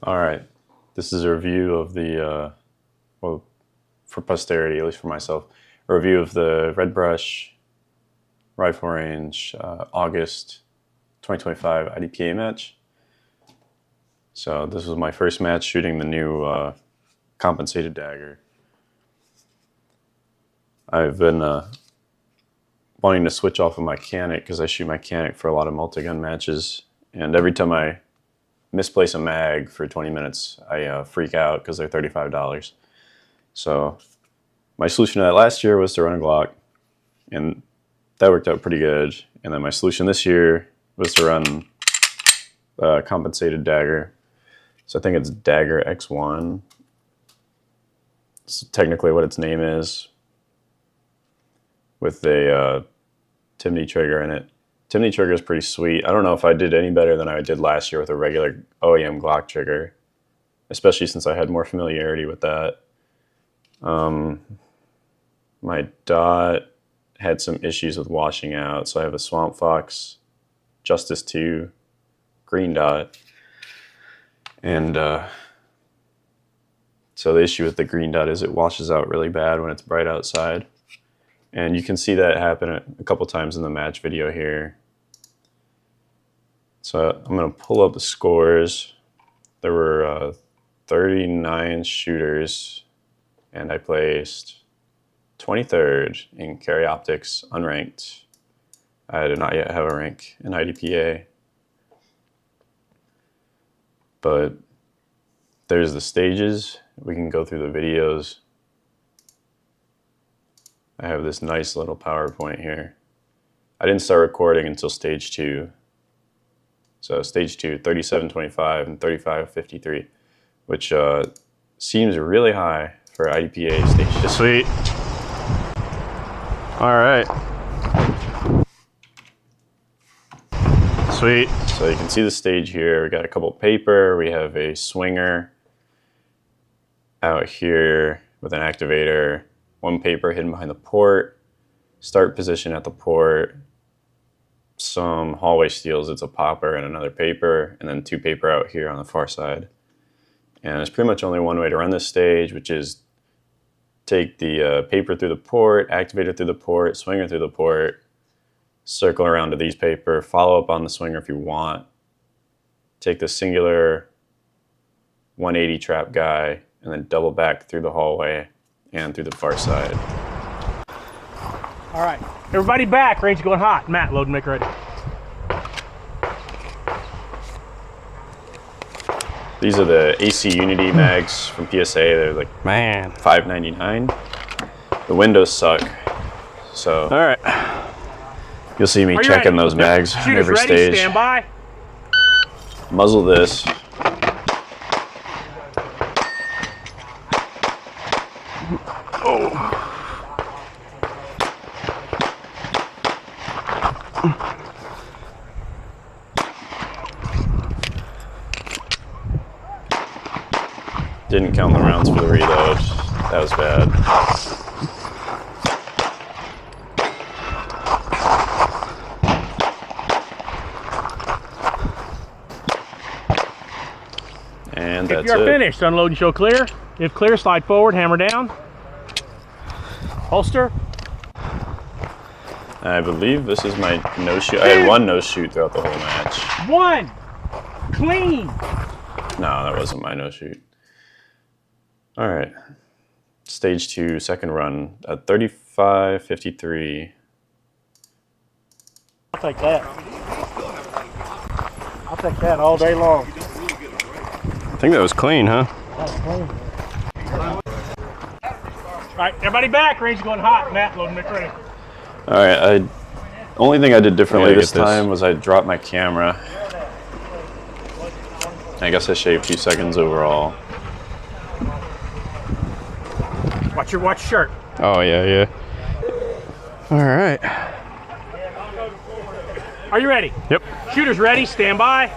All right, this is a review of the, well, for posterity, at least for myself, a review of the Red Brush Rifle Range August 2025 IDPA match. So this was my first match shooting the new compensated Dagger. I've been wanting to switch off of my Canic because I shoot my Canic for a lot of multi-gun matches, and every time I misplace a mag for 20 minutes, I freak out because they're $35. So my solution to that last year was to run a Glock, and that worked out pretty good. And then my solution this year was to run a compensated Dagger. So I think it's Dagger X1. It's technically what its name is, with a Timney trigger in it. Timney trigger is pretty sweet. I don't know if I did any better than I did last year with a regular OEM Glock trigger, especially since I had more familiarity with that. My dot had some issues with washing out, so I have a Swamp Fox Justice 2 green dot. And so the issue with the green dot is it washes out really bad when it's bright outside. And you can see that happen a couple times in the match video here. So I'm going to pull up the scores. There were 39 shooters, and I placed 23rd in carry optics, unranked. I do not yet have a rank in IDPA. But there's the stages. We can go through the videos. I have this nice little PowerPoint here. I didn't start recording until stage 2. So stage 2, 37.25 and 35.53, which seems really high for IDPA stage 2. Sweet. All right. Sweet. So you can see the stage here. We got a couple paper. We have a swinger out here with an activator. One paper hidden behind the port, start position at the port, some hallway steels, it's a popper and another paper, and then 2 paper out here on the far side. And there's pretty much only one way to run this stage, which is take the paper through the port, activate it through the port, swinger through the port, circle around to these paper, follow up on the swinger if you want, take the singular 180 trap guy, and then double back through the hallway and through the far side. All right, everybody back. Range going hot. Matt, load and make ready. These are the AC Unity mags from PSA. They're like $5.99. The windows suck, so All right. you'll see me checking those mags on Shooters every ready, stage. stand by. Muzzle this. Didn't count the rounds for the reload. That was bad. And that's it. If you're finished, unload and show clear. If clear, slide forward, hammer down. Holster. I believe this is my no-shoot. I had one no-shoot throughout the whole match. 1. Clean. No, that wasn't my no-shoot. All right. Stage 2, second run at 35.53. I'll take that. I'll take that all day long. I think that was clean, huh? That's clean. All right, everybody back. Range going hot. Matt, load and make ready. All right. Only thing I did differently Yeah, this time was I dropped my camera. I guess I shaved 2 seconds overall. Watch your shirt. Oh, yeah. All right. Are you ready? Yep. Shooters ready. Stand by.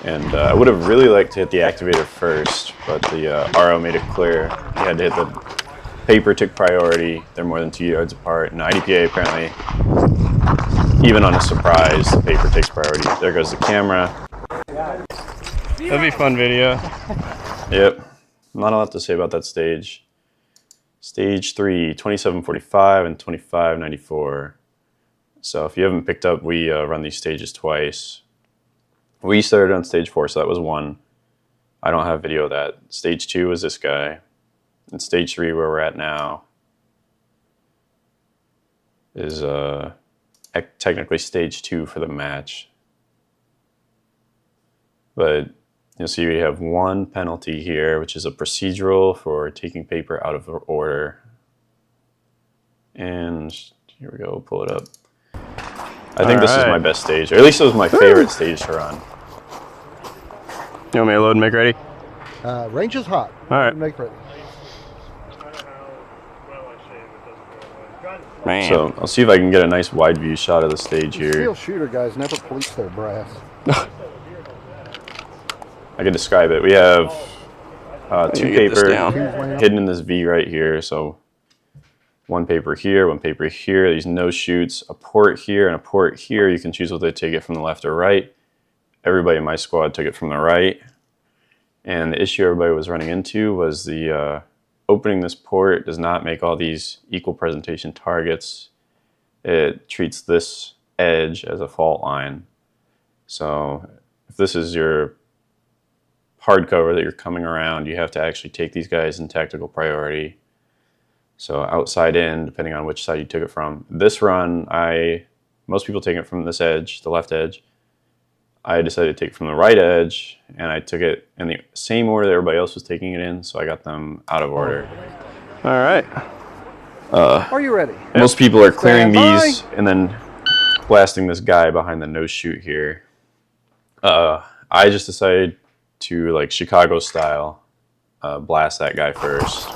And I would have really liked to hit the activator first, but the RO made it clear you had to hit the paper took priority. They're more than 2 yards apart, and IDPA apparently even on a surprise, the paper takes priority. There goes the camera. That'd be a fun video. Yep. Not a lot to say about that stage. Stage 3, 2745 and 2594. So if you haven't picked up, we run these stages twice. We started on stage 4, so that was 1. I don't have video of that. Stage 2 is this guy. And stage 3, where we're at now, is technically stage 2 for the match. But you'll see we have 1 penalty here, which is a procedural for taking paper out of order. And here we go, we'll pull it up. I think this is my best stage, or at least it was my favorite stage to run. You want me to load and make ready? Range is hot. All right. Make ready. Man. So I'll see if I can get a nice wide view shot of the stage here. Steel shooter guys never police their brass. I can describe it. We have 2 paper down. hidden in this V right here. So 1 paper here, 1 paper here. These no shoots, a port here and a port here. You can choose whether to take it from the left or right. Everybody in my squad took it from the right. And the issue everybody was running into was the opening this port does not make all these equal presentation targets. It treats this edge as a fault line. So if this is your hardcover that you're coming around, you have to actually take these guys in tactical priority. So outside in, depending on which side you took it from. This run, most people take it from this edge, the left edge. I decided to take it from the right edge, and I took it in the same order that everybody else was taking it in, so I got them out of order. All right. Are you ready? Most people are clearing Stand by. these and then blasting this guy behind the no shoot here. I just decided to, like Chicago style, blast that guy first.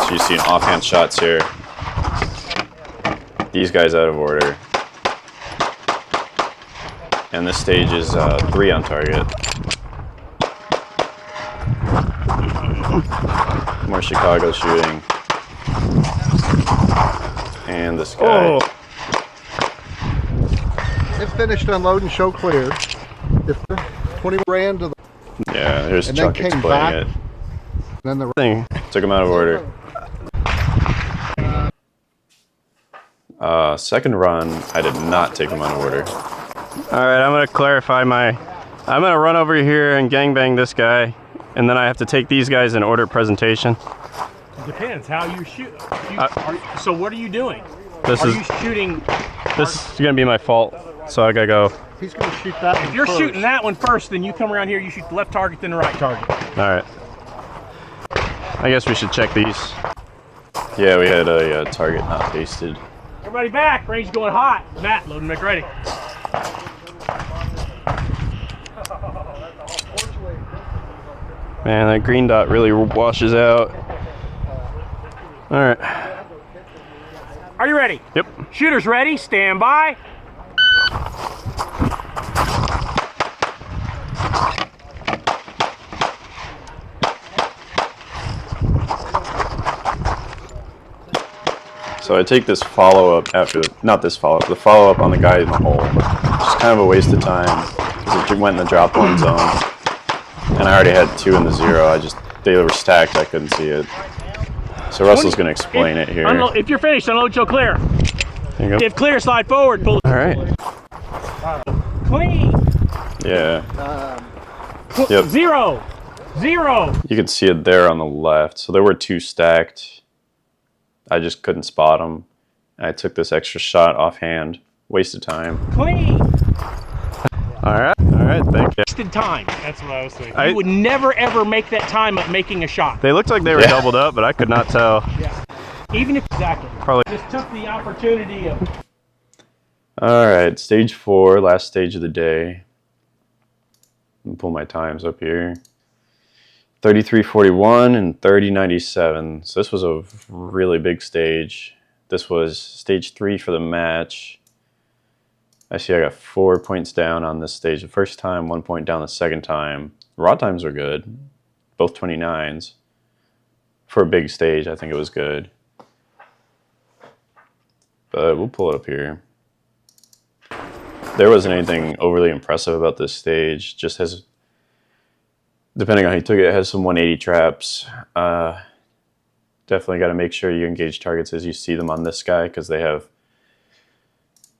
So you see an offhand shots here. These guys out of order. And this stage is 3 on target. More Chicago shooting. And this guy. If finished unloading, show clear. If 20 ran to the Yeah, here's and then Chuck came explaining back. it. then the Thing. Took him out of order. Second run, I did not take him out of order. All right, I'm gonna clarify I'm gonna run over here and gangbang this guy, and then I have to take these guys in order presentation. Depends how you shoot. So what are you doing? This Are is you shooting? this is gonna be my fault, so I gotta go. he's going to shoot that one If you're first. shooting that one first, then you come around here. You shoot the left target, then the right target. All right. I guess we should check these. Yeah, we had a target not pasted. Everybody back. Range going hot. Matt, load and make ready. Man, that green dot really washes out. All right. Are you ready? Yep. Shooters ready. Stand by. So I take this follow-up after, not this follow-up, the follow-up on the guy in the hole. Just kind of a waste of time, because it went in the drop one zone. And I already had 2 in the 0. They were stacked, I couldn't see it. So Russell's going to explain it here. If you're finished, unload, show clear. There you go. If clear, slide forward. Pull All right. clean. Yeah. Yep. 0. 0. You can see it there on the left. So there were 2 stacked. I just couldn't spot them. And I took this extra shot offhand. Wasted time. Clean. All right. All right. Thank you. Wasted time. That's what I was thinking. I- You would never ever make that time up making a shot. They looked like they were Yeah. doubled up, but I could not tell. Yeah. Even if exactly. Probably. Just took the opportunity of. All right, stage 4, last stage of the day. Let me pull my times up here. 33:41 and 30:97. So this was a really big stage. This was stage 3 for the match. I see I got 4 points down on this stage the first time, 1 point down the second time. Raw times were good, both 29s. For a big stage, I think it was good. But we'll pull it up here. there wasn't anything overly impressive about this stage. Just has, depending on how you took it, it has some 180 traps. Definitely got to make sure you engage targets as you see them on this guy, because they have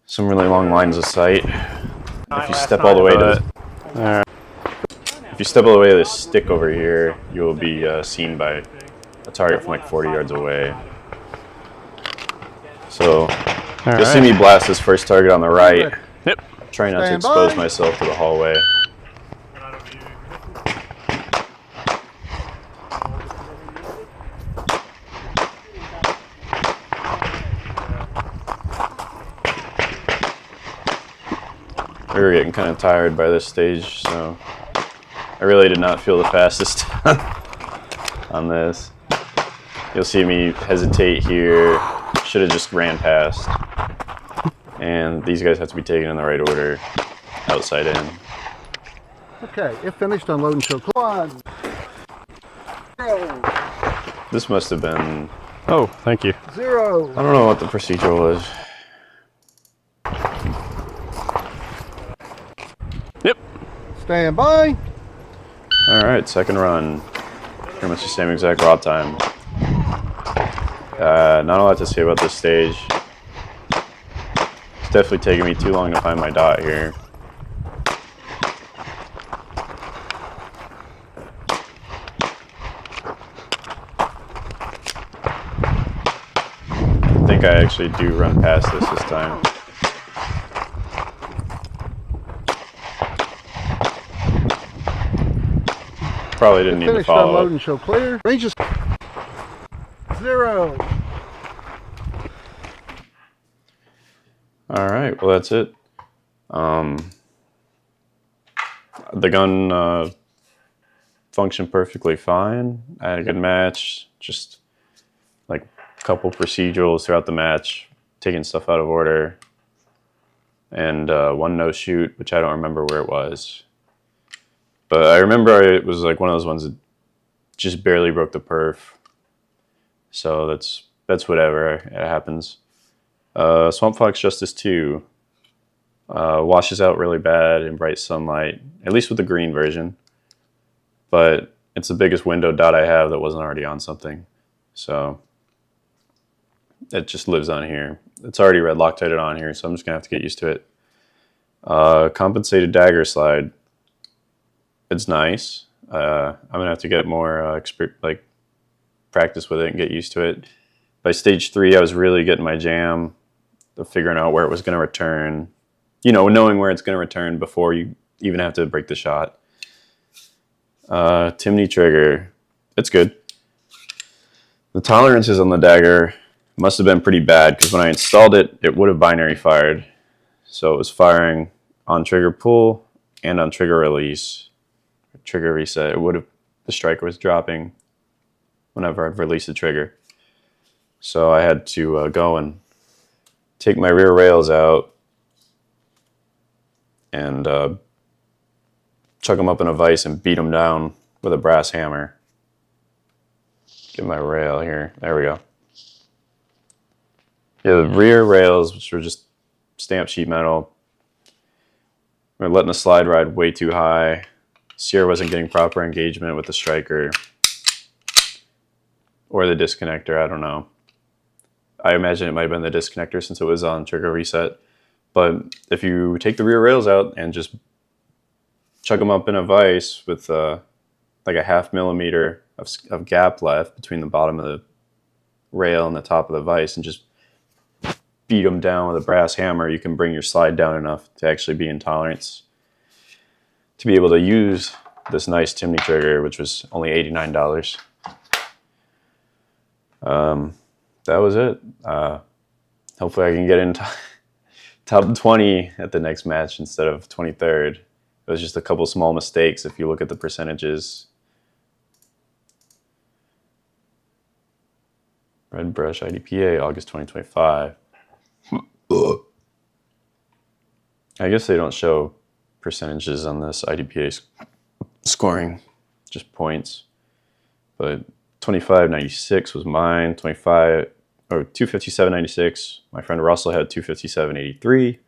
some really long lines of sight. If you step all the way to the, if you step all the way to this stick over here, you will be seen by a target from like 40 yards away. So you'll see me blast this first target on the right. Yep. Trying not to Stand expose by. myself to the hallway. We were getting kind of tired by this stage, so I really did not feel the fastest on this. You'll see me hesitate here. Should have just ran past. And these guys have to be taken in the right order, outside in. Okay, if finished, unload and show clear. 1, 0, This must have been, Oh, thank you. 0. I don't know what the procedural was. Yep. Stand by. All right, second run. Pretty much the same exact raw time. Not a lot to say about this stage. It's definitely taking me too long to find my dot here. I think I actually do run past this time. Probably didn't need to Finished, follow unload up. and show clear. Range is 0. All right, well that's it. The gun functioned perfectly fine. I had a good match. Just like a couple procedurals throughout the match, taking stuff out of order, and one no shoot, which I don't remember where it was. But I remember it was like one of those ones that just barely broke the perf. So that's whatever. It happens. Swamp Fox Justice 2 washes out really bad in bright sunlight, at least with the green version. But it's the biggest window dot I have that wasn't already on something. So it just lives on here. It's already red Loctited on here, so I'm just going to have to get used to it. Compensated Dagger slide. It's nice. I'm going to have to get more practice with it and get used to it. By stage 3, I was really getting my jam of figuring out where it was going to return. You know, knowing where it's going to return before you even have to break the shot. Timney trigger. It's good. The tolerances on the Dagger must have been pretty bad, because when I installed it, it would have binary fired. So it was firing on trigger pull and on trigger release. Trigger reset. It would have, the striker was dropping whenever I'd release the trigger. So I had to go and take my rear rails out and chuck them up in a vise and beat them down with a brass hammer. Get my rail here. There we go. Yeah, the rear rails, which were just stamped sheet metal, were letting the slide ride way too high. Sierra wasn't getting proper engagement with the striker or the disconnector. I don't know. I imagine it might have been the disconnector since it was on trigger reset. But if you take the rear rails out and just chuck them up in a vise with like a 0.5 millimeter of gap left between the bottom of the rail and the top of the vise, and just beat them down with a brass hammer, you can bring your slide down enough to actually be in tolerance to be able to use this nice Timney trigger, which was only $89. That was it. Hopefully I can get in top 20 at the next match instead of 23rd. It was just a couple small mistakes if you look at the percentages. Red Brush IDPA, August 2025. I guess they don't show percentages on this IDPA scoring, just points. But 25.96 was mine. 257.96. My friend Russell had 257.83.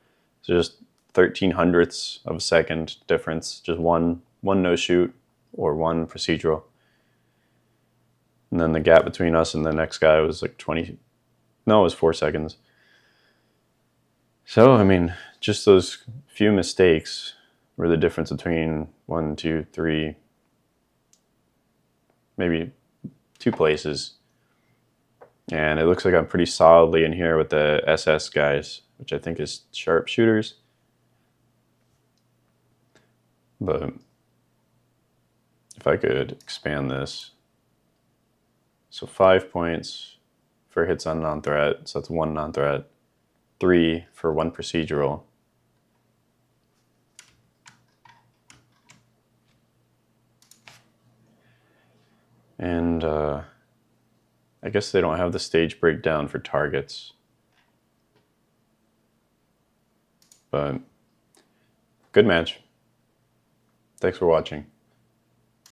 So just 13 hundredths of a second difference, just one no shoot or one procedural. And then the gap between us and the next guy was like 20, no, it was 4 seconds. So, I mean, just those few mistakes were the difference between 1, 2, 3, maybe 2 places. And it looks like I'm pretty solidly in here with the SS guys, which I think is sharpshooters. But if I could expand this. So 5 points for hits on non-threat, so that's 1 non-threat. 3 for 1 procedural. And I guess they don't have the stage breakdown for targets. But good match. Thanks for watching.